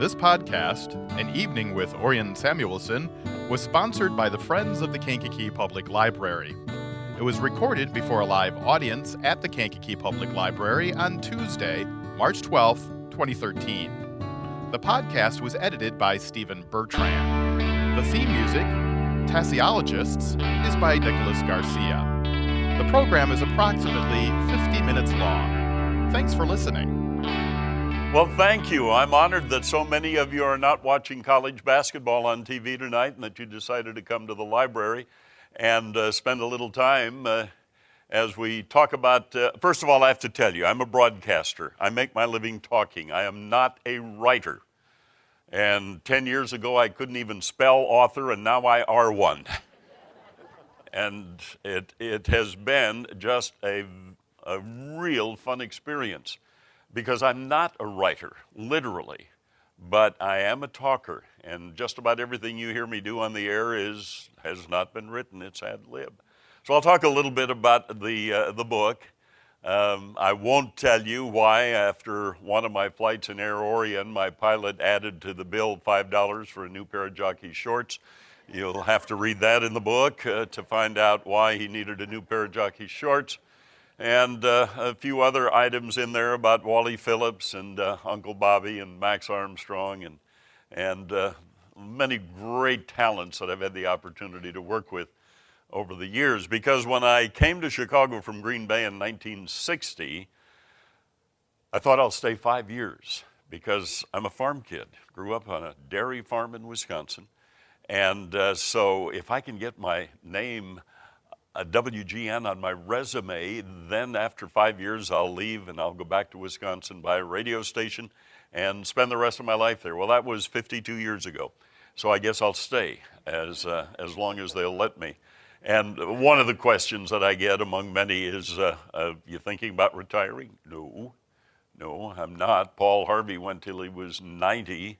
This podcast, An Evening with Orion Samuelson, was sponsored by the Friends of the Kankakee Public Library. It was recorded before a live audience at the Kankakee Public Library on Tuesday, March 12, 2013. The podcast was edited by Stephen Bertrand. The theme music, Tassiologists, is by Nicholas Garcia. The program is approximately 50 minutes long. Thanks for listening. Well, thank you. I'm honored that so many of you are not watching college basketball on TV tonight and that you decided to come to the library and spend a little time as we talk about, first of all, I have to tell you, I'm a broadcaster. I make my living talking. I am not a writer. And 10 years ago, I couldn't even spell author, and now I are one. And it has been just a real fun experience. Because I'm not a writer, literally, but I am a talker, and just about everything you hear me do on the air has not been written, it's ad lib. So I'll talk a little bit about the book. I won't tell you why after one of my flights in Air Orion, my pilot added to the bill $5 for a new pair of jockey shorts. You'll have to read that in the book to find out why he needed a new pair of jockey shorts. And a few other items in there about Wally Phillips and Uncle Bobby and Max Armstrong and many great talents that I've had the opportunity to work with over the years. Because when I came to Chicago from Green Bay in 1960, I thought I'll stay 5 years because I'm a farm kid. Grew up on a dairy farm in Wisconsin. And so if I can get my name a WGN on my resume, then after 5 years I'll leave and I'll go back to Wisconsin, buy a radio station, and spend the rest of my life there. Well, that was 52 years ago, so I guess I'll stay as long as they'll let me. And one of the questions that I get among many is, you thinking about retiring? No, I'm not. Paul Harvey went till he was 90,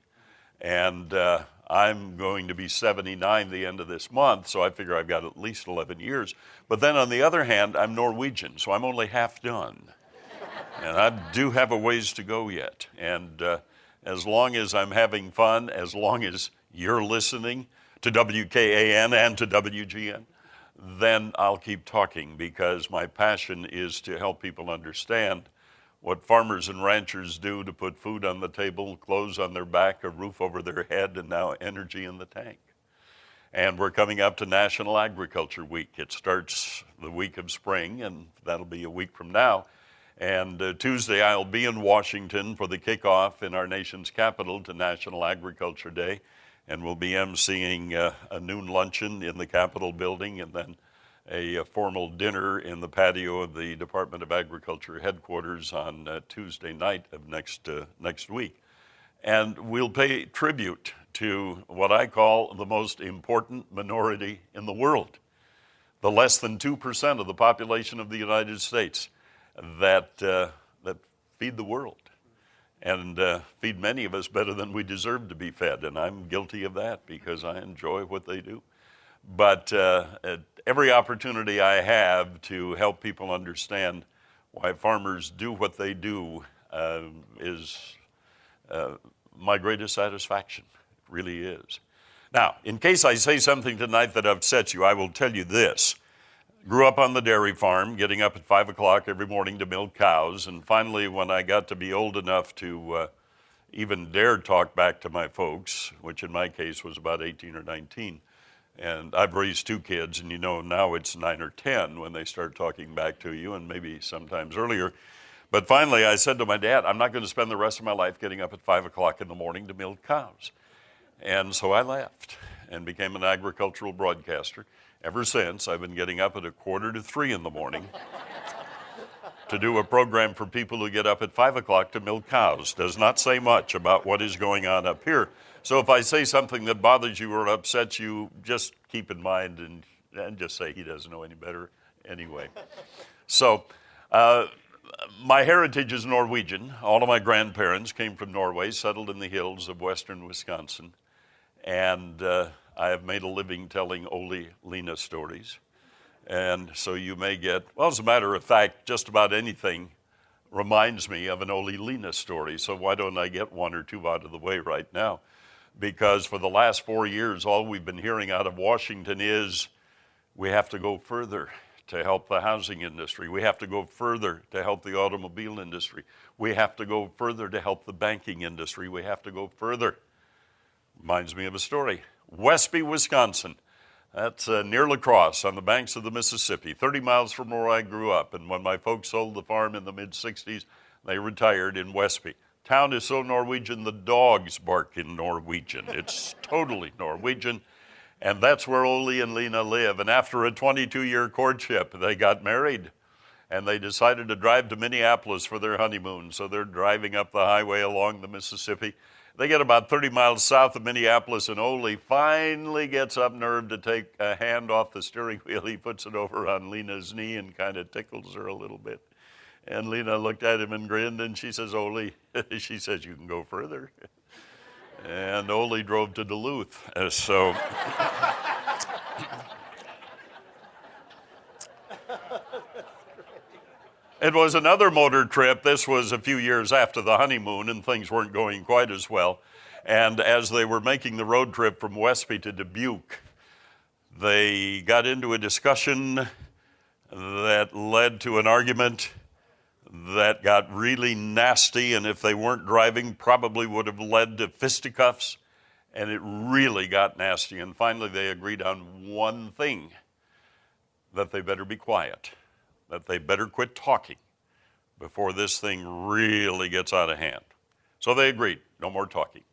and I'm going to be 79 the end of this month, so I figure I've got at least 11 years. But then on the other hand, I'm Norwegian, so I'm only half done. And I do have a ways to go yet. And as long as I'm having fun, as long as you're listening to WKAN and to WGN, then I'll keep talking because my passion is to help people understand what farmers and ranchers do to put food on the table, clothes on their back, a roof over their head, and now energy in the tank. And we're coming up to National Agriculture Week. It starts the week of spring, and that'll be a week from now. And Tuesday, I'll be in Washington for the kickoff in our nation's capital to National Agriculture Day. And we'll be emceeing a noon luncheon in the Capitol building and then a formal dinner in the patio of the Department of Agriculture headquarters on Tuesday night of next week. And we'll pay tribute to what I call the most important minority in the world, the less than 2% of the population of the United States that feed the world and feed many of us better than we deserve to be fed. And I'm guilty of that because I enjoy what they do. But every opportunity I have to help people understand why farmers do what they do is my greatest satisfaction. It really is. Now, in case I say something tonight that upsets you, I will tell you this. Grew up on the dairy farm, getting up at 5 o'clock every morning to milk cows, and finally when I got to be old enough to even dare talk back to my folks, which in my case was about 18 or 19, and I've raised 2 kids, and you know now it's 9 or 10 when they start talking back to you, and maybe sometimes earlier. But finally I said to my dad, I'm not going to spend the rest of my life getting up at 5 o'clock in the morning to milk cows. And so I left and became an agricultural broadcaster. Ever since, I've been getting up at 2:45 in the morning to do a program for people who get up at 5 o'clock to milk cows. Does not say much about what is going on up here. So if I say something that bothers you or upsets you, just keep in mind and just say he doesn't know any better anyway. So my heritage is Norwegian. All of my grandparents came from Norway, settled in the hills of western Wisconsin. And I have made a living telling Ole Lena stories. And so you may get, well, as a matter of fact, just about anything reminds me of an Ole Lena story, so why don't I get one or two out of the way right now? Because for the last 4 years, all we've been hearing out of Washington is we have to go further to help the housing industry. We have to go further to help the automobile industry. We have to go further to help the banking industry. We have to go further. Reminds me of a story. Westby, Wisconsin. That's near La Crosse on the banks of the Mississippi, 30 miles from where I grew up. And when my folks sold the farm in the mid-60s, they retired in Westby. Town is so Norwegian, the dogs bark in Norwegian. It's totally Norwegian. And that's where Ole and Lena live. And after a 22-year courtship, they got married. And they decided to drive to Minneapolis for their honeymoon. So they're driving up the highway along the Mississippi. They get about 30 miles south of Minneapolis, and Ole finally gets up nerve to take a hand off the steering wheel. He puts it over on Lena's knee and kind of tickles her a little bit. And Lena looked at him and grinned, and she says, Ole, she says, you can go further. And Ole drove to Duluth. It was another motor trip. This was a few years after the honeymoon, and things weren't going quite as well. And as they were making the road trip from Westby to Dubuque, they got into a discussion that led to an argument that got really nasty, and if they weren't driving, probably would have led to fisticuffs. And it really got nasty. And finally, they agreed on one thing, that they better be quiet, that they better quit talking before this thing really gets out of hand. So they agreed, no more talking.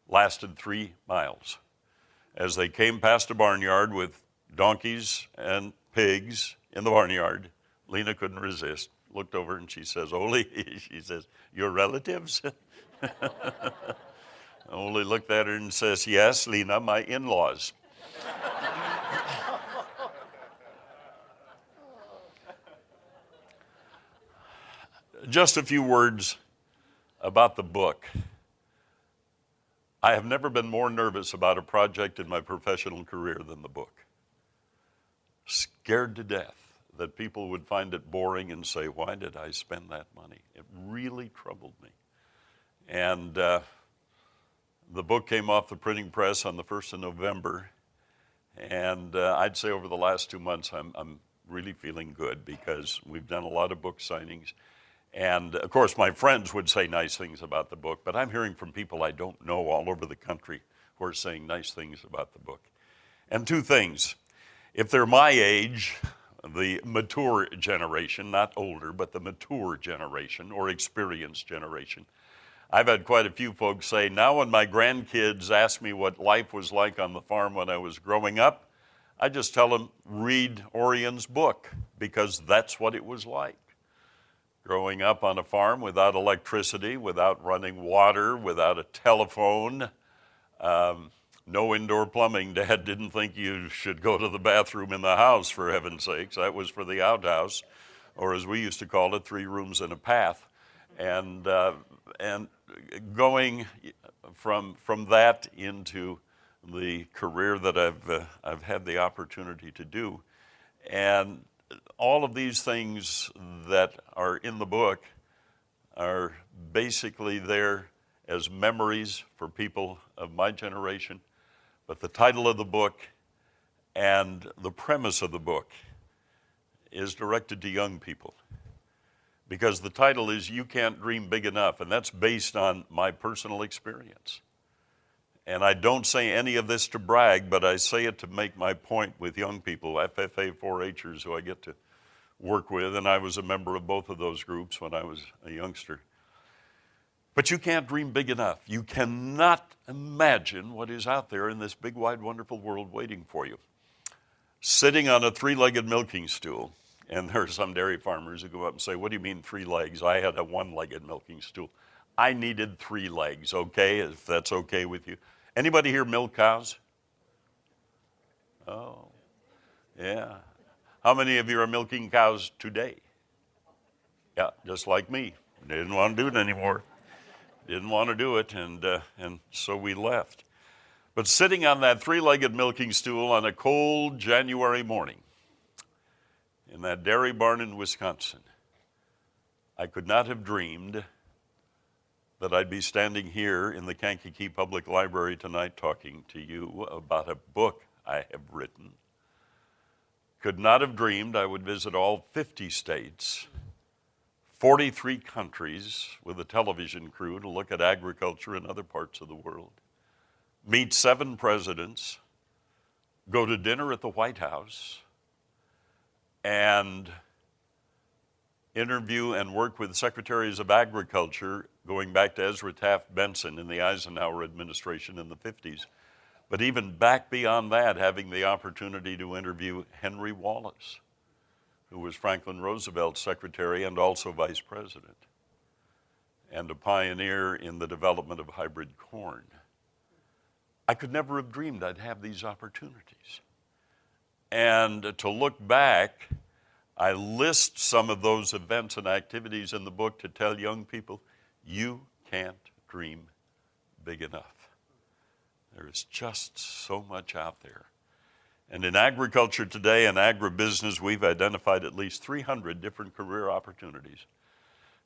Lasted 3 miles. As they came past a barnyard with donkeys and pigs in the barnyard, Lena couldn't resist, looked over and she says, Ole, she says, your relatives? Ole looked at her and says, yes, Lena, my in-laws. Just a few words about the book. I have never been more nervous about a project in my professional career than the book. Scared to death that people would find it boring and say, why did I spend that money? It really troubled me. And the book came off the printing press on the 1st of November. And I'd say over the last 2 months, I'm really feeling good because we've done a lot of book signings. And, of course, my friends would say nice things about the book, but I'm hearing from people I don't know all over the country who are saying nice things about the book. And 2 things. If they're my age, the mature generation, not older, but the mature generation or experienced generation, I've had quite a few folks say, now when my grandkids ask me what life was like on the farm when I was growing up, I just tell them, read Orion's book, because that's what it was like. Growing up on a farm without electricity, without running water, without a telephone, no indoor plumbing. Dad didn't think you should go to the bathroom in the house, for heaven's sakes. That was for the outhouse, or as we used to call it, 3 rooms and a path. And going from that into the career that I've had the opportunity to do, and all of these things that are in the book are basically there as memories for people of my generation. But the title of the book and the premise of the book is directed to young people. Because the title is You Can't Dream Big Enough, and that's based on my personal experience. And I don't say any of this to brag, but I say it to make my point with young people, FFA 4-Hers who I get to work with, and I was a member of both of those groups when I was a youngster. But you can't dream big enough. You cannot imagine what is out there in this big, wide, wonderful world waiting for you. Sitting on a 3-legged milking stool, and there are some dairy farmers who go up and say, what do you mean 3 legs? I had a 1-legged milking stool. I needed 3 legs, okay, if that's okay with you. Anybody here milk cows? Oh, yeah. How many of you are milking cows today? Yeah, just like me. Didn't want to do it anymore. Didn't want to do it, and so we left. But sitting on that 3-legged milking stool on a cold January morning in that dairy barn in Wisconsin, I could not have dreamed that I'd be standing here in the Kankakee Public Library tonight talking to you about a book I have written. Could not have dreamed I would visit all 50 states, 43 countries with a television crew to look at agriculture in other parts of the world, meet 7 presidents, go to dinner at the White House, and interview and work with secretaries of agriculture going back to Ezra Taft Benson in the Eisenhower administration in the 50s. But even back beyond that, having the opportunity to interview Henry Wallace, who was Franklin Roosevelt's secretary and also vice president, and a pioneer in the development of hybrid corn. I could never have dreamed I'd have these opportunities. And to look back, I list some of those events and activities in the book to tell young people, you can't dream big enough. There is just so much out there. And in agriculture today and agribusiness, we've identified at least 300 different career opportunities.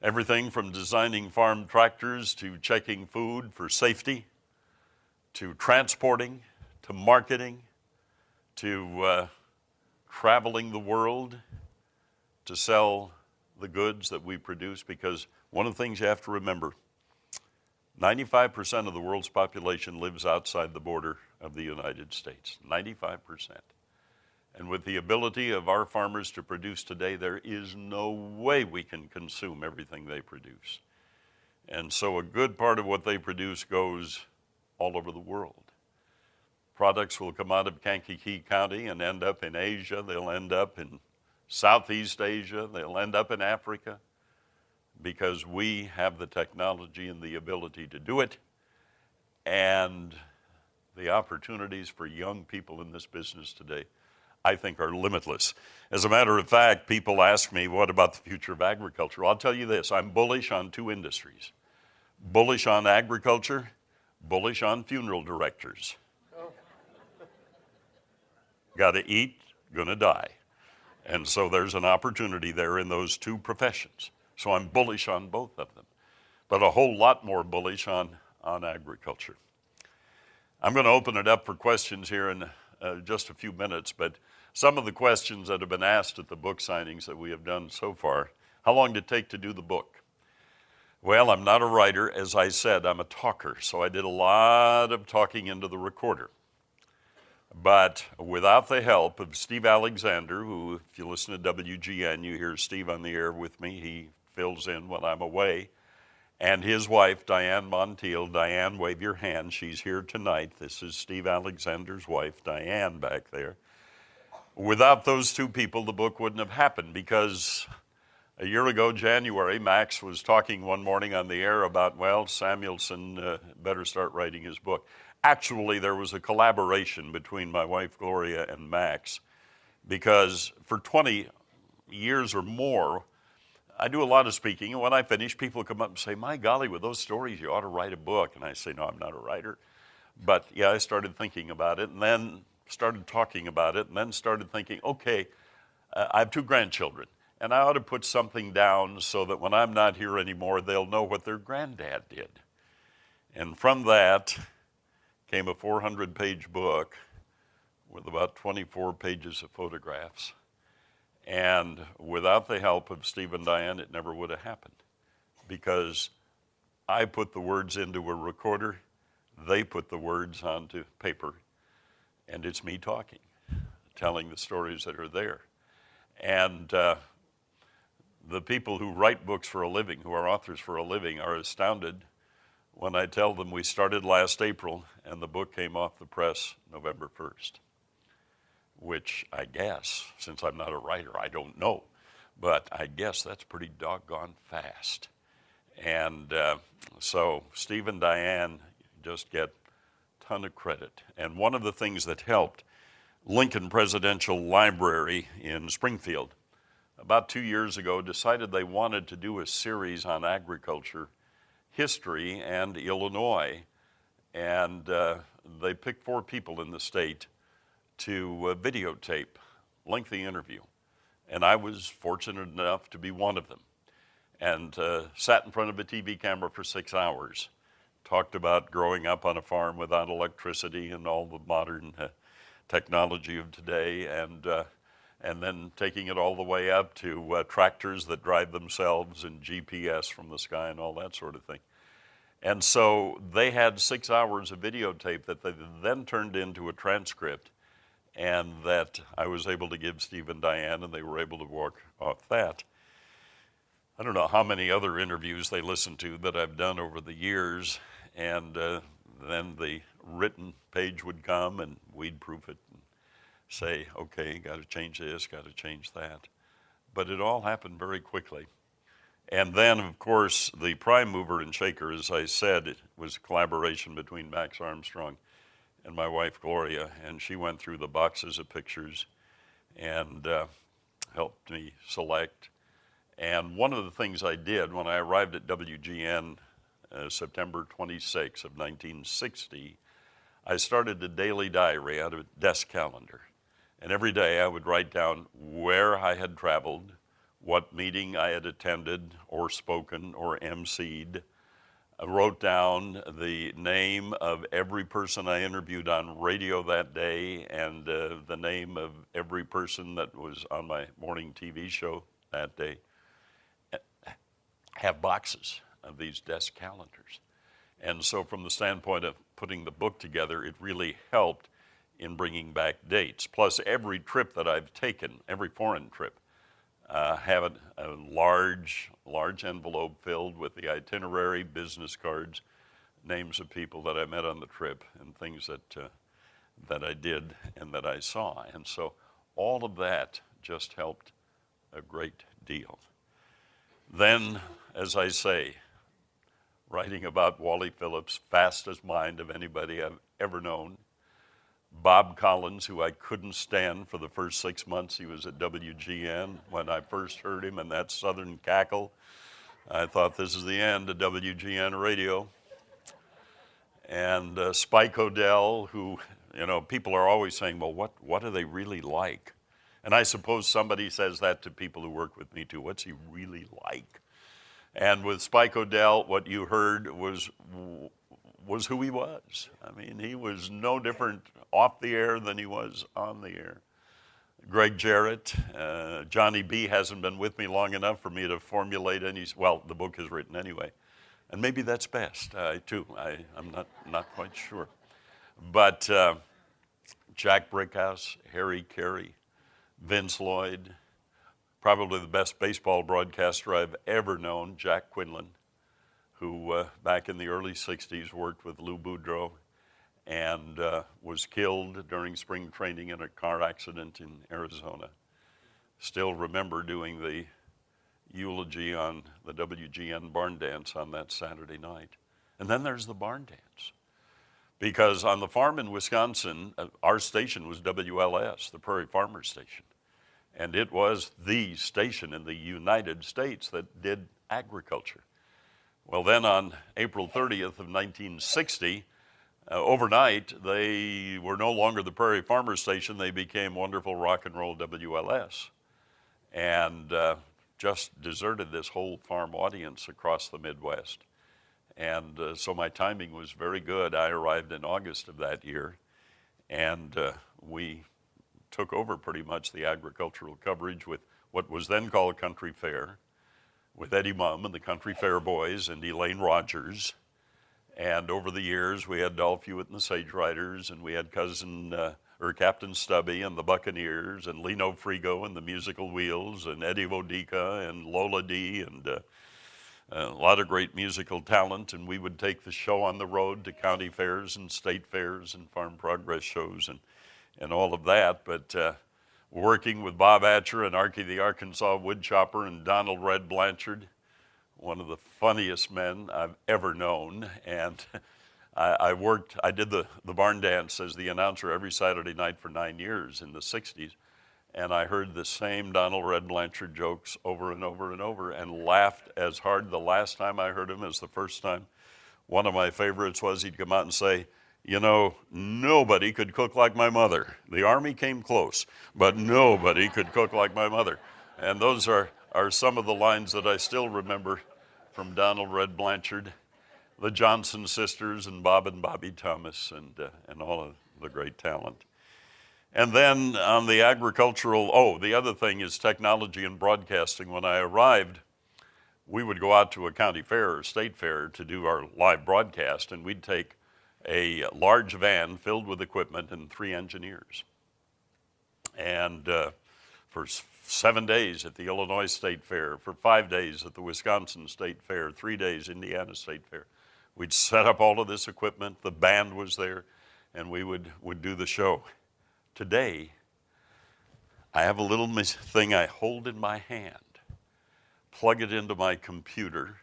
Everything from designing farm tractors to checking food for safety, to transporting, to marketing, to traveling the world to sell the goods that we produce, because one of the things you have to remember, 95% of the world's population lives outside the border of the United States, 95%. And with the ability of our farmers to produce today, there is no way we can consume everything they produce. And so a good part of what they produce goes all over the world. Products will come out of Kankakee County and end up in Asia. They'll end up in Southeast Asia. They'll end up in Africa, because we have the technology and the ability to do it. And the opportunities for young people in this business today, I think, are limitless. As a matter of fact, people ask me, what about the future of agriculture? Well, I'll tell you this, I'm bullish on 2 industries. Bullish on agriculture, bullish on funeral directors. Got to eat, gonna die. And so there's an opportunity there in those 2 professions. So I'm bullish on both of them, but a whole lot more bullish on agriculture. I'm going to open it up for questions here in just a few minutes, but some of the questions that have been asked at the book signings that we have done so far: how long did it take to do the book? Well, I'm not a writer. As I said, I'm a talker, so I did a lot of talking into the recorder. But without the help of Steve Alexander, who, if you listen to WGN, you hear Steve on the air with me. He fills in when I'm away. And his wife, Diane Montiel. Diane, wave your hand. She's here tonight. This is Steve Alexander's wife, Diane, back there. Without those 2 people, the book wouldn't have happened, because a year ago, January, Max was talking one morning on the air about, well, Samuelson better start writing his book. Actually, there was a collaboration between my wife, Gloria, and Max, because for 20 years or more, I do a lot of speaking, and when I finish, people come up and say, my golly, with those stories, you ought to write a book. And I say, no, I'm not a writer. But yeah, I started thinking about it, and then started talking about it, and then started thinking, okay, I have 2 grandchildren, and I ought to put something down so that when I'm not here anymore, they'll know what their granddad did. And from that came a 400-page book with about 24 pages of photographs. And without the help of Steve and Diane, it never would have happened, because I put the words into a recorder, they put the words onto paper, and it's me talking, telling the stories that are there. And the people who write books for a living, who are authors for a living, are astounded when I tell them we started last April and the book came off the press November 1st, which I guess, since I'm not a writer, I don't know, but I guess that's pretty doggone fast. And so Steve and Diane just get a ton of credit. And one of the things that helped, Lincoln Presidential Library in Springfield, about 2 years ago, decided they wanted to do a series on agriculture history and Illinois, and they picked 4 people in the state to videotape lengthy interview, and I was fortunate enough to be one of them. and sat in front of a TV camera for 6 hours. Talked about growing up on a farm without electricity and all the modern technology of today, and then taking it all the way up to tractors that drive themselves and GPS from the sky and all that sort of thing. And so they had 6 hours of videotape that they then turned into a transcript, and that I was able to give Steve and Diane, and they were able to work off that. I don't know how many other interviews they listened to that I've done over the years, and then the written page would come and we'd proof it and say, okay, got to change this, got to change that. But it all happened very quickly. And then, of course, the prime mover and shaker, as I said, it was a collaboration between Max Armstrong and my wife, Gloria, and she went through the boxes of pictures and helped me select. And one of the things I did when I arrived at WGN September 26 of 1960, I started a daily diary out of a desk calendar. And every day I would write down where I had traveled, what meeting I had attended or spoken or emceed. I wrote down the name of every person I interviewed on radio that day, and the name of every person that was on my morning TV show that day. Have boxes of these desk calendars. And so from the standpoint of putting the book together, it really helped in bringing back dates. Plus every trip that I've taken, every foreign trip, have a large envelope filled with the itinerary, business cards, names of people that I met on the trip, and things that I did and that I saw. And so all of that just helped a great deal. Then, as I say, writing about Wally Phillips, fastest mind of anybody I've ever known. Bob Collins, who I couldn't stand for the first 6 months he was at WGN. When I first heard him in that southern cackle, I thought this is the end of WGN radio. And Spike Odell, who, you know, people are always saying, well, what are they really like? And I suppose somebody says that to people who work with me too. What's he really like? And with Spike Odell, what you heard was who he was. I mean, he was no different off the air than he was on the air. Greg Jarrett, Johnny B. hasn't been with me long enough for me to formulate any, well, the book is written anyway. And maybe that's best, too. I'm not quite sure. But Jack Brickhouse, Harry Carey, Vince Lloyd, probably the best baseball broadcaster I've ever known, Jack Quinlan, who back in the early 60s worked with Lou Boudreau and was killed during spring training in a car accident in Arizona. Still remember doing the eulogy on the WGN barn dance on that Saturday night. And then there's the barn dance. Because on the farm in Wisconsin, our station was WLS, the Prairie Farmers Station. And it was the station in the United States that did agriculture. Well, then on April 30th of 1960, overnight, they were no longer the Prairie Farmers Station. They became wonderful rock and roll WLS. And just deserted this whole farm audience across the Midwest. And so my timing was very good. I arrived in August of that year, and we took over pretty much the agricultural coverage with what was then called Country Fair, with Eddie Mumm and the Country Fair Boys and Elaine Rogers. And over the years, we had Dolph Hewitt and the Sage Riders, and we had Captain Stubby and the Buccaneers, and Lino Frigo and the Musical Wheels, and Eddie Vodica and Lola D, and a lot of great musical talent. And we would take the show on the road to county fairs and state fairs and farm progress shows and all of that. But working with Bob Atcher and Archie the Arkansas Woodchopper and Donald Red Blanchard, one of the funniest men I've ever known. And I did the barn dance as the announcer every Saturday night for 9 years in the 60s. And I heard the same Donald Red Blanchard jokes over and over and over and laughed as hard the last time I heard him as the first time. One of my favorites was he'd come out and say, you know, nobody could cook like my mother. The Army came close, but nobody could cook like my mother. And those are are some of the lines that I still remember from Donald Red Blanchard, the Johnson sisters, and Bob and Bobby Thomas, and all of the great talent. And then on the agricultural, the other thing is technology and broadcasting. When I arrived, we would go out to a county fair or state fair to do our live broadcast, and we'd take a large van filled with equipment and 3 engineers. And for 7 days at the Illinois State Fair, for 5 days at the Wisconsin State Fair, 3 days Indiana State Fair, we'd set up all of this equipment, the band was there, and we would do the show. Today, I have a little thing I hold in my hand, plug it into my computer,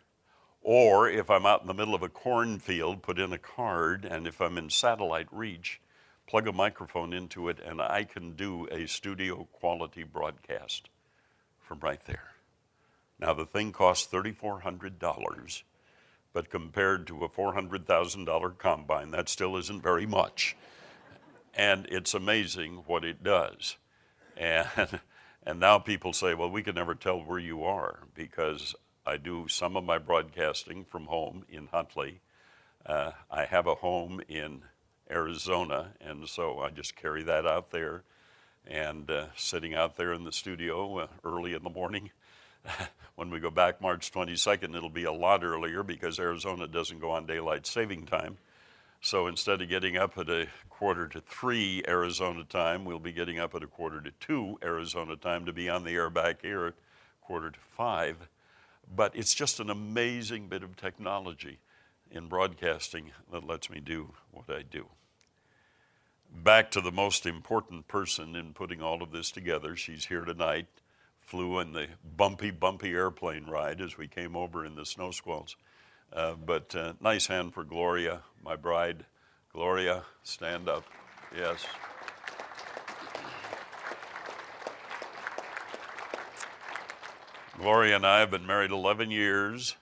or if I'm out in the middle of a cornfield, put in a card, and if I'm in satellite reach, plug a microphone into it, and I can do a studio quality broadcast from right there. Now, the thing costs $3,400, but compared to a $400,000 combine, that still isn't very much. And it's amazing what it does. And now people say, well, we can never tell where you are, because I do some of my broadcasting from home in Huntley. I have a home in Arizona, and so I just carry that out there. And sitting out there in the studio early in the morning, when we go back March 22nd, it'll be a lot earlier because Arizona doesn't go on daylight saving time. So instead of getting up at 2:45 Arizona time, we'll be getting up at 1:45 Arizona time to be on the air back here at 4:45. But it's just an amazing bit of technology in broadcasting that lets me do what I do. Back to the most important person in putting all of this together. She's here tonight, flew in the bumpy airplane ride as we came over in the snow squalls. But nice hand for Gloria, my bride. Gloria, stand up. Yes. Gloria and I have been married 11 years,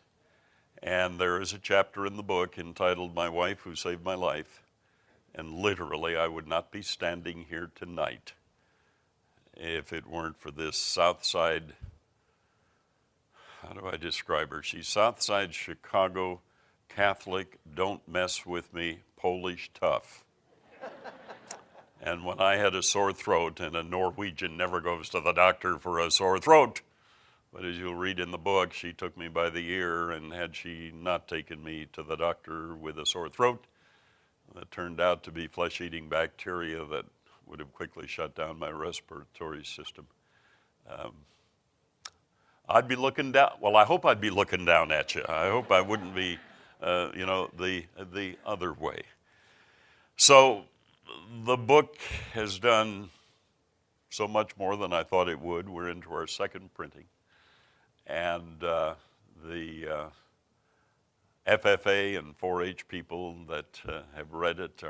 and there is a chapter in the book entitled My Wife Who Saved My Life. And literally, I would not be standing here tonight if it weren't for this Southside, how do I describe her? She's Southside Chicago, Catholic, don't mess with me, Polish tough. And when I had a sore throat, and a Norwegian never goes to the doctor for a sore throat, but as you'll read in the book, she took me by the ear, and had she not taken me to the doctor with a sore throat, that turned out to be flesh-eating bacteria that would have quickly shut down my respiratory system. I'd be looking down, well, I hope I'd be looking down at you. I hope I wouldn't be, the other way. So the book has done so much more than I thought it would. We're into our second printing. And the FFA and 4-H people that have read it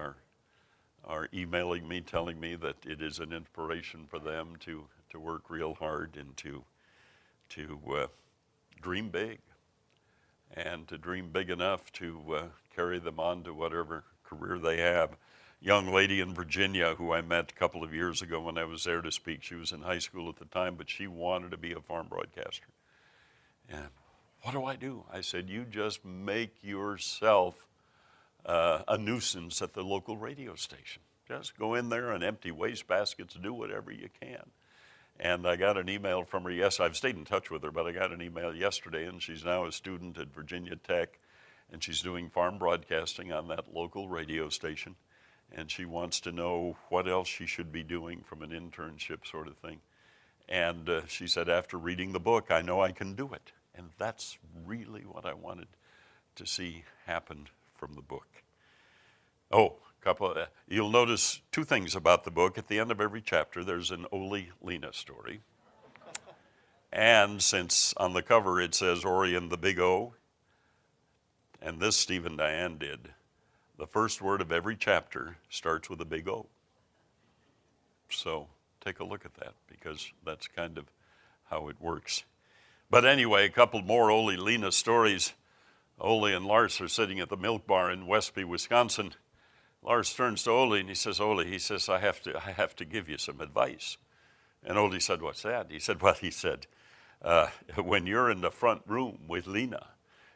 are emailing me, telling me that it is an inspiration for them to work real hard and to dream big, and to dream big enough to carry them on to whatever career they have. Young lady in Virginia who I met a couple of years ago when I was there to speak, she was in high school at the time, but she wanted to be a farm broadcaster. And what do? I said, you just make yourself a nuisance at the local radio station. Just go in there and empty waste baskets, do whatever you can. And I got an email from her, yes, I've stayed in touch with her, but I got an email yesterday, and she's now a student at Virginia Tech, and she's doing farm broadcasting on that local radio station, and she wants to know what else she should be doing from an internship sort of thing. And she said, after reading the book, I know I can do it. And that's really what I wanted to see happen from the book. You'll notice 2 things about the book. At the end of every chapter, there's an Ole Lena story. And since on the cover it says Orion the Big O, and this Steve and Diane did, the first word of every chapter starts with a big O. So take a look at that, because that's kind of how it works. But anyway, a couple more Ole Lena stories. Ole and Lars are sitting at the milk bar in Westby, Wisconsin. Lars turns to Ole and he says, Ole, I have to give you some advice. And Ole said, what's that? He said, when you're in the front room with Lena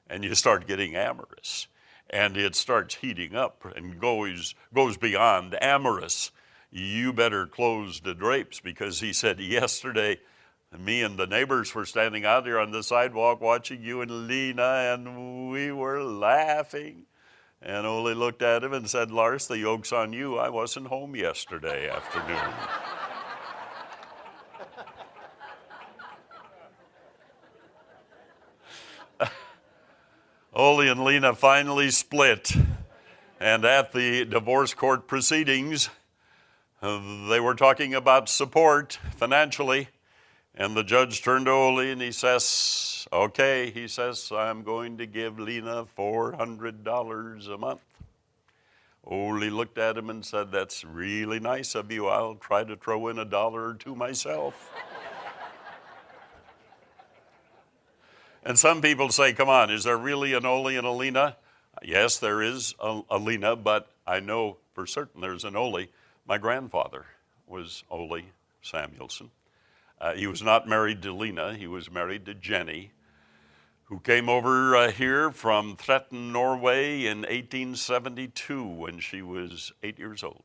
and you start getting amorous and it starts heating up and goes beyond amorous, you better close the drapes, because he said yesterday, me and the neighbors were standing out there on the sidewalk watching you and Lena, and we were laughing. And Ole looked at him and said, Lars, the yoke's on you. I wasn't home yesterday afternoon. Ole and Lena finally split. And at the divorce court proceedings, they were talking about support financially. And the judge turned to Ole and he says, okay, he says, I'm going to give Lena $400 a month. Ole looked at him and said, that's really nice of you. I'll try to throw in $1 or $2 myself. And some people say, come on, is there really an Ole and a Lena? Yes, there is a Lena, but I know for certain there's an Ole. My grandfather was Ole Samuelson. He was not married to Lena. He was married to Jenny, who came over here from Tretten, Norway in 1872 when she was 8 years old.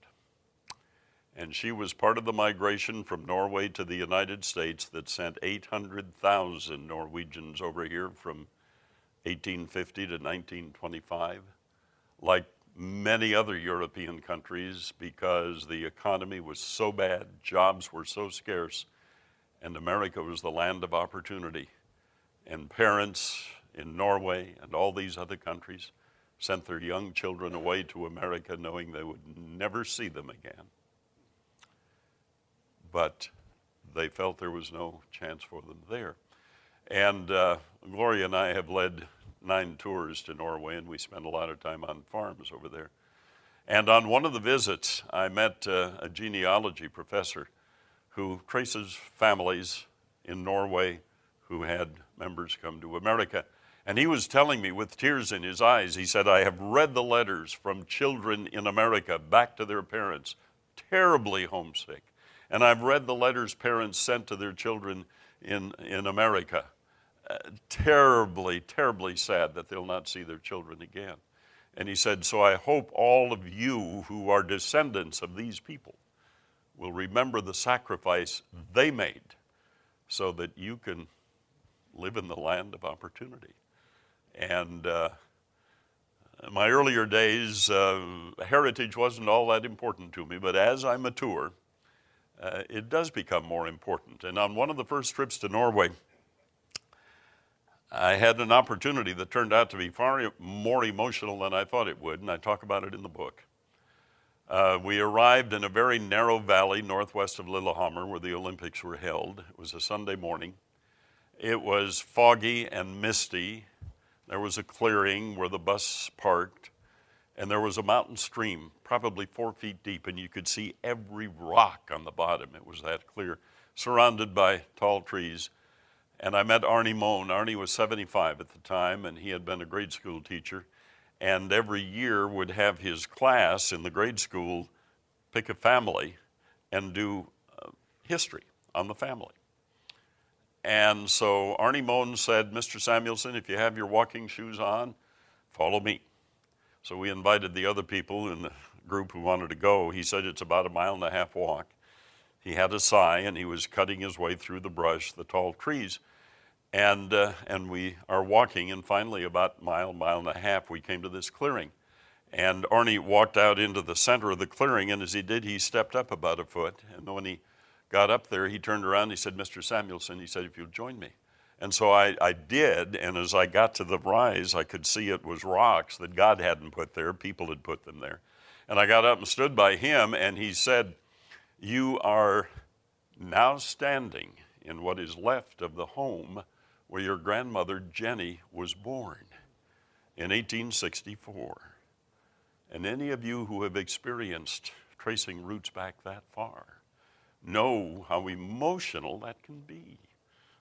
And she was part of the migration from Norway to the United States that sent 800,000 Norwegians over here from 1850 to 1925, like many other European countries, because the economy was so bad, jobs were so scarce, and America was the land of opportunity. And parents in Norway and all these other countries sent their young children away to America knowing they would never see them again. But they felt there was no chance for them there. And Gloria and I have led 9 tours to Norway, and we spent a lot of time on farms over there. And on one of the visits, I met a genealogy professor who traces families in Norway who had members come to America. And he was telling me with tears in his eyes, he said, I have read the letters from children in America back to their parents, terribly homesick. And I've read the letters parents sent to their children in America, terribly, terribly sad that they'll not see their children again. And he said, so I hope all of you who are descendants of these people will remember the sacrifice they made so that you can live in the land of opportunity. And in my earlier days, heritage wasn't all that important to me, but as I mature, it does become more important. And on one of the first trips to Norway, I had an opportunity that turned out to be far more emotional than I thought it would, and I talk about it in the book. We arrived in a very narrow valley northwest of Lillehammer where the Olympics were held. It was a Sunday morning. It was foggy and misty. There was a clearing where the bus parked, and there was a mountain stream, probably 4 feet deep, and you could see every rock on the bottom. It was that clear, surrounded by tall trees. And I met Arnie Moen. Arnie was 75 at the time, and he had been a grade school teacher. And every year would have his class in the grade school pick a family and do history on the family. And so Arnie Moen said, Mr. Samuelson, if you have your walking shoes on, follow me. So we invited the other people in the group who wanted to go. He said it's about a 1.5 mile walk. He had a sigh, and he was cutting his way through the brush, the tall trees. And we are walking, and finally about a 1.5 miles, we came to this clearing. And Arnie walked out into the center of the clearing, and as he did, he stepped up about a foot. And when he got up there, he turned around, and he said, Mr. Samuelson, he said, if you'll join me. And so I did, and as I got to the rise, I could see it was rocks that God hadn't put there, people had put them there. And I got up and stood by him, and he said, you are now standing in what is left of the home where your grandmother Jenny was born in 1864. And any of you who have experienced tracing roots back that far know how emotional that can be.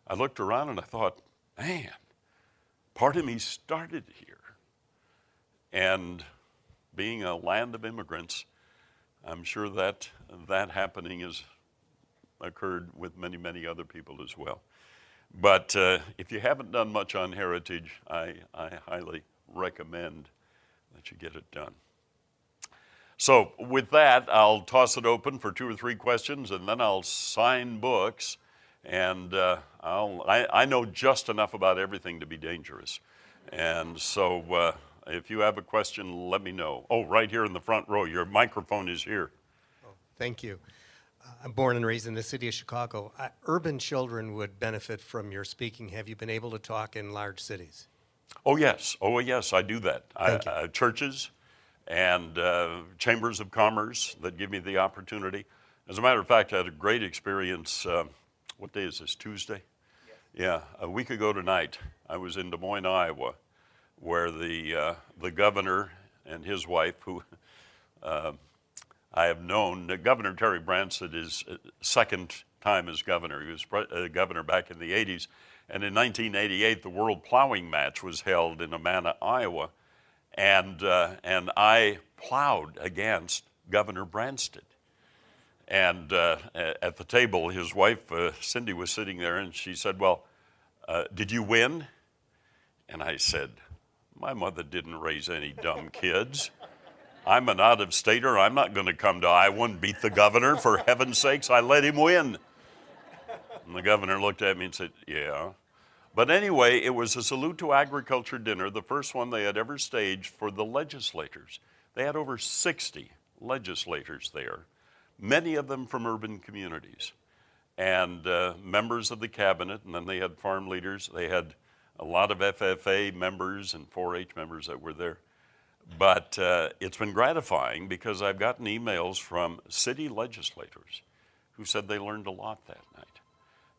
I looked around and I thought, man, part of me started here. And being a land of immigrants, I'm sure that happening has occurred with many, many other people as well. But if you haven't done much on heritage, I highly recommend that you get it done. So with that, I'll toss it open for 2 or 3 questions, and then I'll sign books. And I know just enough about everything to be dangerous. And so if you have a question, let me know. Oh, right here in the front row. Your microphone is here. Oh, thank you. I'm born and raised in the city of Chicago. Urban children would benefit from your speaking. Have you been able to talk in large cities? Oh, yes. Oh, yes, I do that. Thank you. Churches and chambers of commerce that give me the opportunity. As a matter of fact, I had a great experience. What day is this, Tuesday? Yeah, a week ago tonight, I was in Des Moines, Iowa, where the governor and his wife, who I have known, Governor Terry Branstad is second time as governor. He was governor back in the 80s. And in 1988, the World Plowing Match was held in Amana, Iowa. And I plowed against Governor Branstad. And at the table, his wife, Cindy, was sitting there, and she said, well, did you win? And I said, my mother didn't raise any dumb kids. I'm an out-of-stater. I'm not going to come to Iowa and beat the governor. For heaven's sakes, I let him win. And the governor looked at me and said, yeah. But anyway, it was a salute to agriculture dinner, the first one they had ever staged for the legislators. They had over 60 legislators there, many of them from urban communities, and members of the cabinet, and then they had farm leaders. They had a lot of FFA members and 4-H members that were there. But it's been gratifying because I've gotten emails from city legislators who said they learned a lot that night.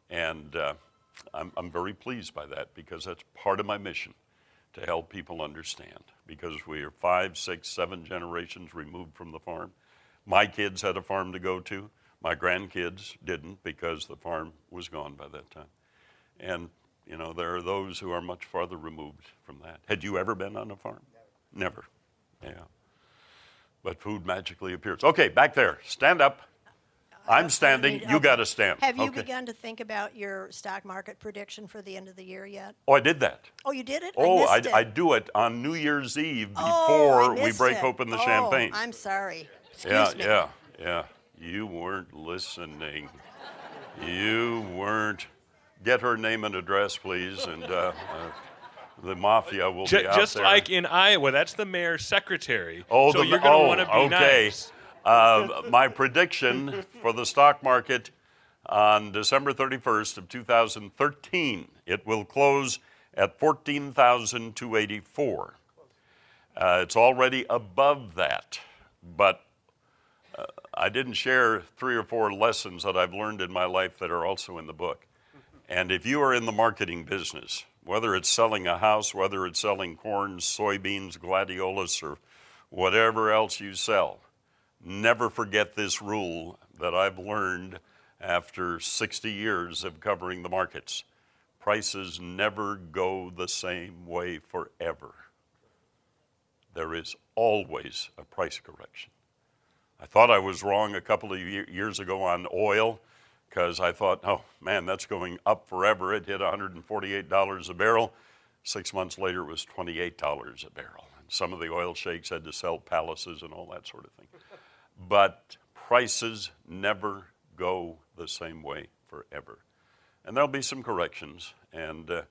And I'm very pleased by that because that's part of my mission, to help people understand. Because we are 5, 6, 7 generations removed from the farm. My kids had a farm to go to. My grandkids didn't because the farm was gone by that time. And, you know, there are those who are much farther removed from that. Had you ever been on a farm? Never. Yeah. But food magically appears. Okay, back there. Stand up. I'm standing. You got to stand. Have you begun to think about your stock market prediction for the end of the year yet? Oh, I did that. Oh, you did it? Oh, I missed it. I do it on New Year's Eve before we break it. open the champagne. I'm sorry. Excuse me. Yeah. You weren't listening. You weren't. Get her name and address, please, and the mafia will be out there. Just like in Iowa, that's the mayor's secretary. Oh, so you're going to want to be nice. My prediction for the stock market on December 31st of 2013, it will close at 14,284. It's already above that, but I didn't share 3 or 4 lessons that I've learned in my life that are also in the book. And if you are in the marketing business, whether it's selling a house, whether it's selling corn, soybeans, gladiolus, or whatever else you sell, never forget this rule that I've learned after 60 years of covering the markets. Prices never go the same way forever. There is always a price correction. I thought I was wrong a couple of years ago on oil because I thought, oh man, that's going up forever. It hit $148 a barrel. 6 months later, it was $28 a barrel. And some of the oil sheiks had to sell palaces and all that sort of thing. But prices never go the same way forever. And there'll be some corrections. And you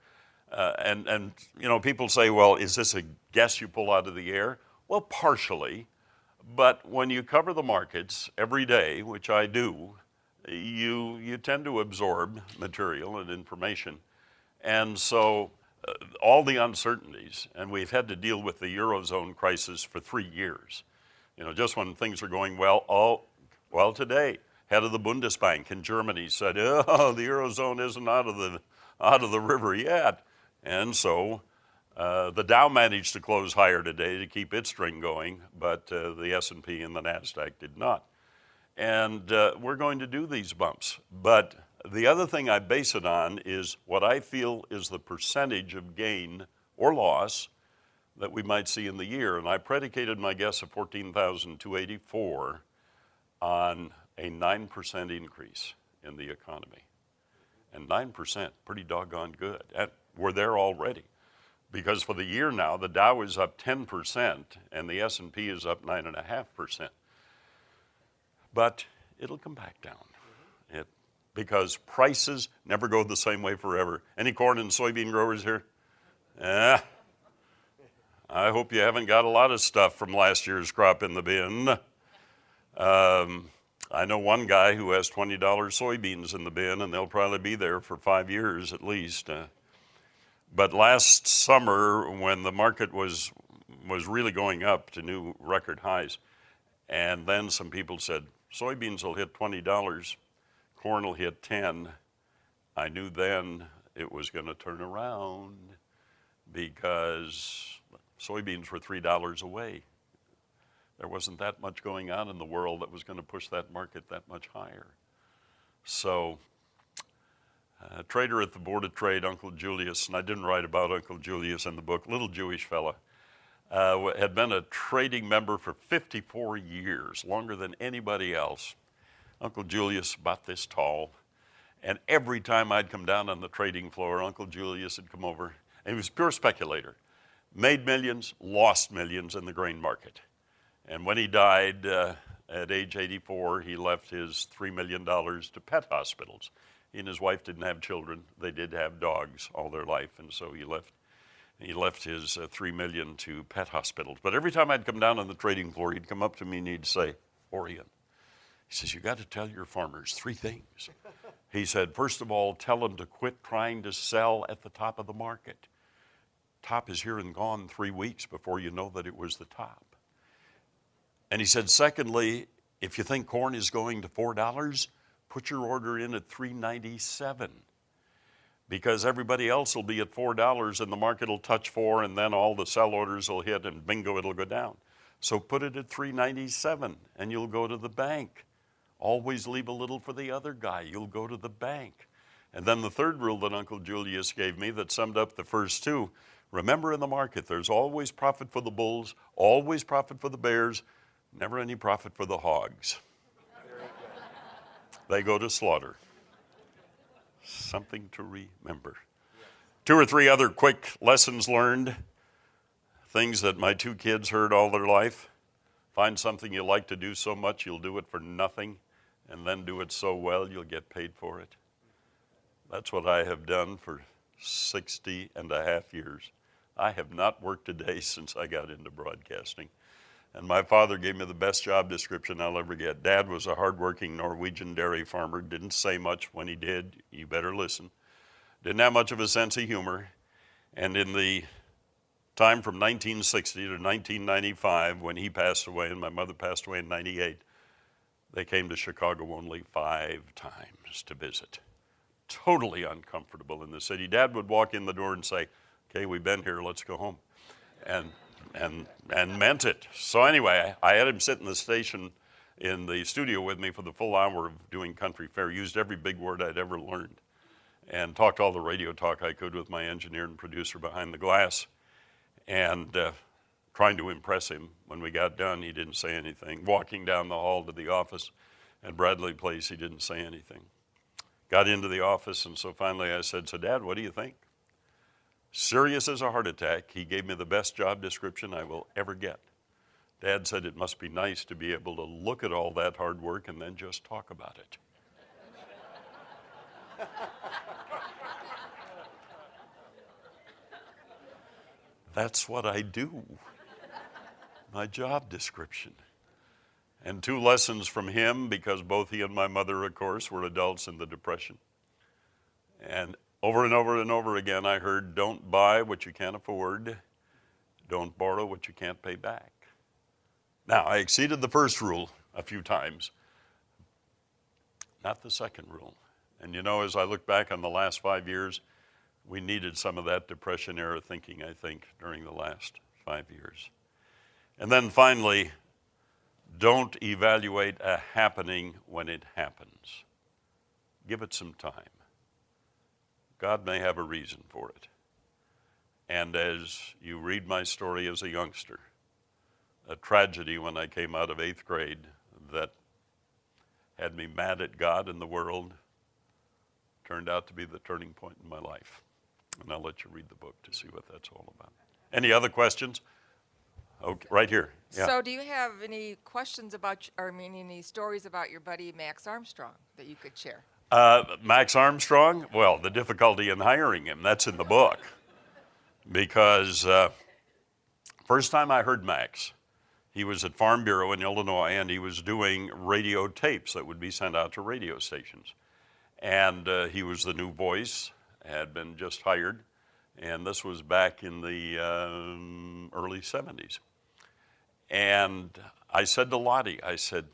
know, people say, well, is this a guess you pull out of the air? Well, partially. But when you cover the markets every day, which I do, you tend to absorb material and information. And so all the uncertainties, and we've had to deal with the Eurozone crisis for 3 years. You know, just when things are going well, today, head of the Bundesbank in Germany said, oh, the Eurozone isn't out of the river yet. And so the Dow managed to close higher today to keep its string going, but the S&P and the NASDAQ did not. And we're going to do these bumps. But the other thing I base it on is what I feel is the percentage of gain or loss that we might see in the year. And I predicated my guess of 14,284 on a 9% increase in the economy. And 9%, pretty doggone good. And we're there already. Because for the year now, the Dow is up 10% and the S&P is up 9.5%. But it'll come back down. Because prices never go the same way forever. Any corn and soybean growers here? I hope you haven't got a lot of stuff from last year's crop in the bin. I know one guy who has $20 soybeans in the bin, and they'll probably be there for 5 years at least. But last summer, when the market was really going up to new record highs, and then some people said, soybeans will hit $20, corn will hit 10. I knew then it was going to turn around because soybeans were $3 away. There wasn't that much going on in the world that was going to push that market that much higher. So, trader at the Board of Trade, Uncle Julius, and I didn't write about Uncle Julius in the book, little Jewish fella, had been a trading member for 54 years, longer than anybody else. Uncle Julius about this tall, and every time I'd come down on the trading floor, Uncle Julius had come over, and he was a pure speculator. Made millions, lost millions in the grain market. And when he died at age 84, he left his $3 million to pet hospitals. He and his wife didn't have children. They did have dogs all their life, and so he left his $3 million to pet hospitals. But every time I'd come down on the trading floor, he'd come up to me and he'd say, Orion, he says, you got to tell your farmers 3 things. He said, first of all, tell them to quit trying to sell at the top of the market. Top is here and gone 3 weeks before you know that it was the top. And he said, secondly, if you think corn is going to $4, put your order in at $3.97. Because everybody else will be at $4 and the market will touch 4 and then all the sell orders will hit and bingo, it'll go down. So put it at $3.97 and you'll go to the bank. Always leave a little for the other guy. You'll go to the bank. And then the third rule that Uncle Julius gave me that summed up the first 2, remember in the market, there's always profit for the bulls, always profit for the bears, never any profit for the hogs. They go to slaughter. Something to remember. 2 or 3 other quick lessons learned, things that my 2 kids heard all their life. Find something you like to do so much you'll do it for nothing, and then do it so well you'll get paid for it. That's what I have done for 60 and a half years. I have not worked a day since I got into broadcasting. And my father gave me the best job description I'll ever get. Dad was a hardworking Norwegian dairy farmer, didn't say much when he did. You better listen. Didn't have much of a sense of humor. And in the time from 1960 to 1995, when he passed away and my mother passed away in 98, they came to Chicago only 5 times to visit. Totally uncomfortable in the city. Dad would walk in the door and say, okay, we've been here, let's go home. And meant it. So anyway, I had him sit in the station in the studio with me for the full hour of doing country fare, used every big word I'd ever learned, and talked all the radio talk I could with my engineer and producer behind the glass. And trying to impress him. When we got done, he didn't say anything. Walking down the hall to the office at Bradley Place, he didn't say anything. Got into the office, and so finally I said, so Dad, what do you think? Serious as a heart attack. He gave me the best job description I will ever get. Dad said it must be nice to be able to look at all that hard work and then just talk about it. That's what I do. My job description. And 2 lessons from him, because both he and my mother, of course, were adults in the Depression. And over and over and over again, I heard, don't buy what you can't afford. Don't borrow what you can't pay back. Now, I exceeded the first rule a few times, not the second rule. And you know, as I look back on the last 5 years, we needed some of that Depression-era thinking, I think, during the last 5 years. And then finally, don't evaluate a happening when it happens. Give it some time. God may have a reason for it. And as you read my story as a youngster, a tragedy when I came out of 8th grade that had me mad at God and the world, turned out to be the turning point in my life. And I'll let you read the book to see what that's all about. Any other questions? Okay, right here. Yeah. So do you have any questions about, any stories about your buddy Max Armstrong that you could share? Max Armstrong, well, the difficulty in hiring him, that's in the book. Because first time I heard Max, he was at Farm Bureau in Illinois, and he was doing radio tapes that would be sent out to radio stations. And he was the new voice, had been just hired, and this was back in the early 70s. And I said to Lottie, I said,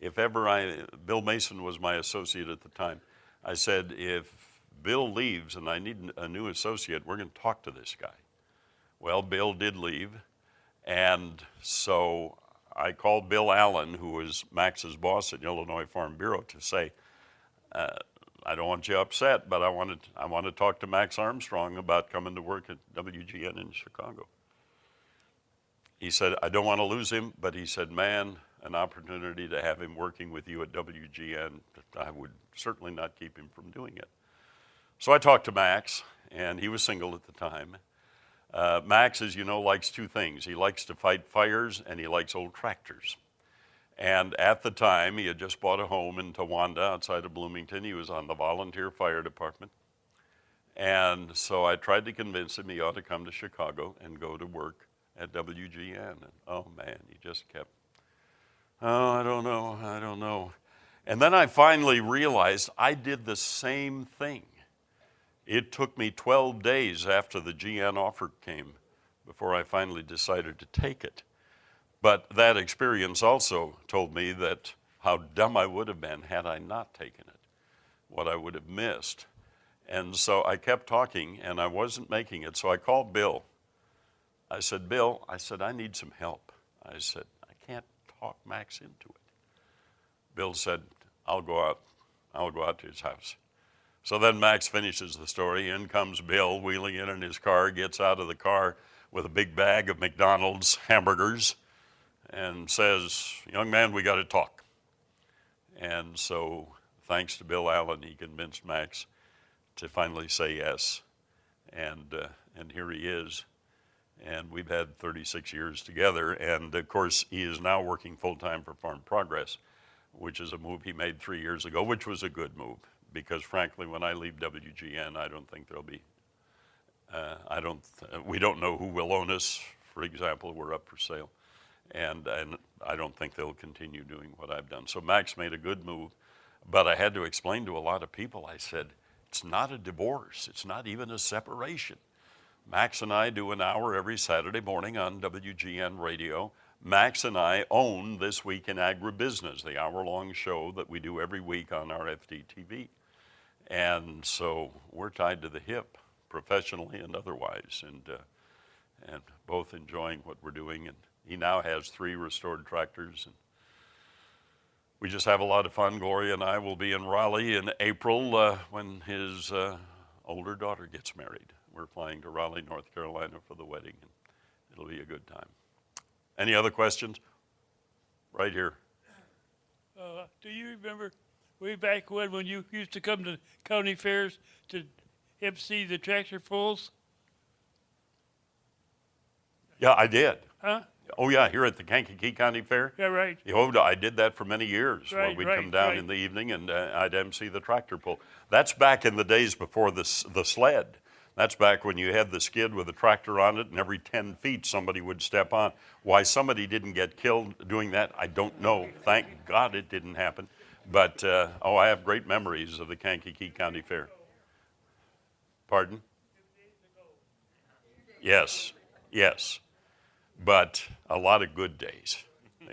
if ever Bill Mason was my associate at the time, I said, if Bill leaves and I need a new associate, we're going to talk to this guy. Well, Bill did leave, and so I called Bill Allen, who was Max's boss at Illinois Farm Bureau, to say, I don't want you upset, but I want to talk to Max Armstrong about coming to work at WGN in Chicago. He said, I don't want to lose him, but he said, man, an opportunity to have him working with you at WGN, I would certainly not keep him from doing it. So I talked to Max, and he was single at the time. Max, as you know, likes two things. He likes to fight fires, and he likes old tractors. And at the time, he had just bought a home in Towanda outside of Bloomington. He was on the volunteer fire department. And so I tried to convince him he ought to come to Chicago and go to work at WGN. And oh man, he just kept, oh, I don't know. And then I finally realized I did the same thing. It took me 12 days after the GN offer came before I finally decided to take it. But that experience also told me that how dumb I would have been had I not taken it, what I would have missed. And so I kept talking, and I wasn't making it. So I called Bill. I said, Bill, I need some help. I said, I can't talk Max into it. Bill said, I'll go out to his house. So then Max finishes the story. In comes Bill, wheeling in his car, gets out of the car with a big bag of McDonald's hamburgers, and says, young man, we got to talk. And so thanks to Bill Allen, he convinced Max to finally say yes. And here he is. And we've had 36 years together. And of course, he is now working full-time for Farm Progress, which is a move he made 3 years ago, which was a good move. Because frankly, when I leave WGN, I don't think there'll be, we don't know who will own us. For example, we're up for sale. And I don't think they'll continue doing what I've done. So Max made a good move, but I had to explain to a lot of people, I said, it's not a divorce. It's not even a separation. Max and I do an hour every Saturday morning on WGN radio. Max and I own This Week in Agribusiness, the hour-long show that we do every week on RFD TV. And so we're tied to the hip, professionally and otherwise, and both enjoying what we're doing. And he now has 3 restored tractors. And we just have a lot of fun. Gloria and I will be in Raleigh in April when his older daughter gets married. We're flying to Raleigh, North Carolina for the wedding, and it'll be a good time. Any other questions? Right here. Do you remember way back when you used to come to county fairs to MC the tractor pulls? Yeah, I did. Huh? Oh, yeah, here at the Kankakee County Fair. Yeah, right. Oh, I did that for many years, where Right, we'd right, come down right. in the evening and I'd MC the tractor pull. That's back in the days before the sled. That's back when you had the skid with a tractor on it, and every 10 feet somebody would step on. Why somebody didn't get killed doing that, I don't know. Thank God it didn't happen. But, I have great memories of the Kankakee County Fair. Pardon? Yes, yes. But a lot of good days,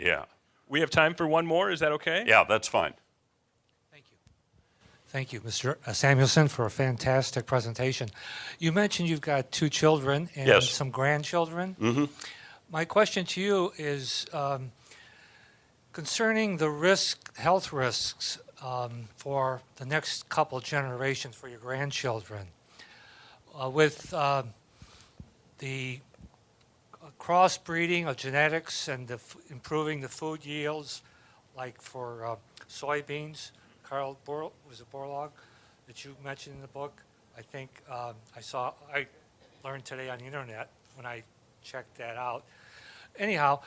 yeah. We have time for one more. Is that okay? Yeah, that's fine. Thank you, Mr. Samuelson, for a fantastic presentation. You mentioned you've got 2 children and Yes. some grandchildren. Mm-hmm. My question to you is concerning the health risks for the next couple generations for your grandchildren. With the crossbreeding of genetics and improving the food yields, like for soybeans, Carl was it Borlaug that you mentioned in the book. I think I learned today on the internet when I checked that out. Anyhow,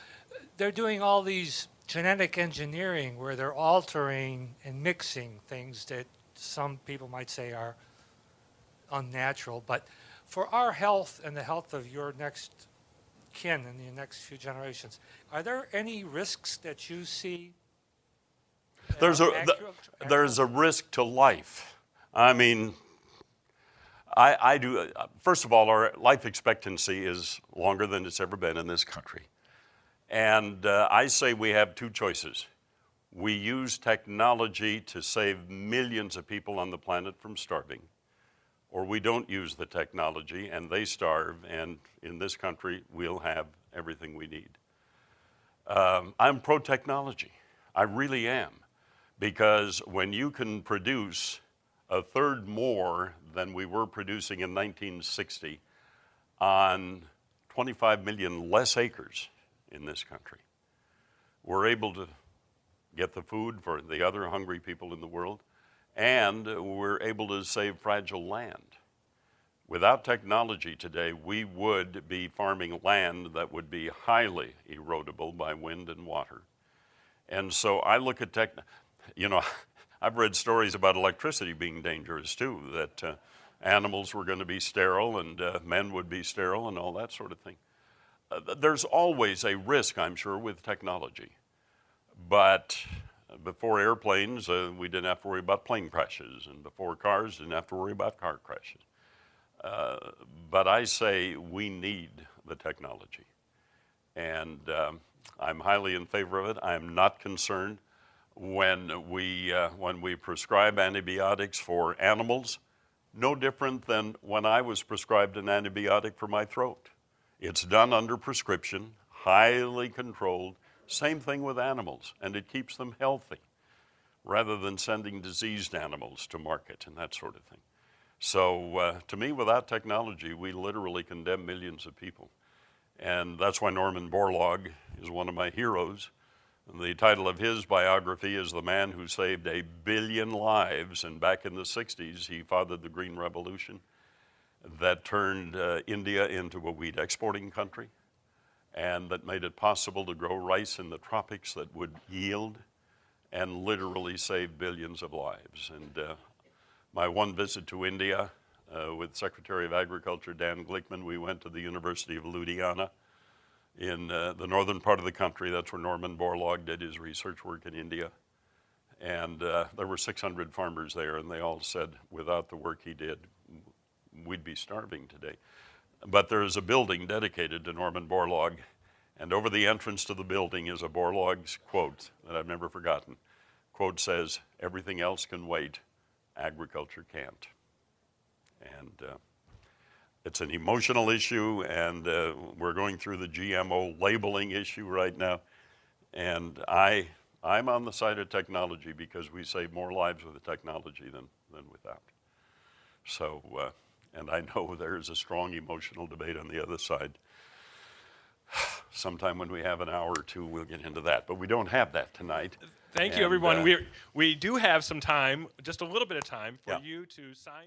they're doing all these genetic engineering where they're altering and mixing things that some people might say are unnatural. But for our health and the health of your next kin in the next few generations, are there any risks that you see? There's a risk to life. I mean, I do. First of all, our life expectancy is longer than it's ever been in this country. And I say we have two choices. We use technology to save millions of people on the planet from starving, or we don't use the technology and they starve, and in this country we'll have everything we need. I'm pro-technology. I really am. Because when you can produce a third more than we were producing in 1960 on 25 million less acres in this country, we're able to get the food for the other hungry people in the world, and we're able to save fragile land. Without technology today, we would be farming land that would be highly erodible by wind and water. And so I look at I've read stories about electricity being dangerous too, that animals were going to be sterile and men would be sterile and all that sort of thing. There's always a risk, I'm sure, with technology. But before airplanes, we didn't have to worry about plane crashes, and before cars, didn't have to worry about car crashes. But I say we need the technology. And I'm highly in favor of it. I'm not concerned when we prescribe antibiotics for animals, no different than when I was prescribed an antibiotic for my throat. It's done under prescription, highly controlled, same thing with animals, and it keeps them healthy rather than sending diseased animals to market and that sort of thing. So to me, without technology, we literally condemn millions of people. And that's why Norman Borlaug is one of my heroes. The title of his biography is The Man Who Saved 1 Billion Lives, and back in the 60s he fathered the Green Revolution that turned India into a wheat exporting country and that made it possible to grow rice in the tropics that would yield and literally save billions of lives. And my one visit to India with Secretary of Agriculture Dan Glickman, we went to the University of Ludhiana in the northern part of the country. That's where Norman Borlaug did his research work in India. And there were 600 farmers there, and they all said, without the work he did, we'd be starving today. But there is a building dedicated to Norman Borlaug, and over the entrance to the building is a Borlaug's quote that I've never forgotten. Quote says, "Everything else can wait, agriculture can't." And it's an emotional issue, and we're going through the GMO labeling issue right now. And I'm on the side of technology because we save more lives with the technology than without. So, and I know there's a strong emotional debate on the other side. Sometime when we have an hour or two, we'll get into that. But we don't have that tonight. Thank you, everyone. We do have some time, just a little bit of time, for Yeah. you to sign.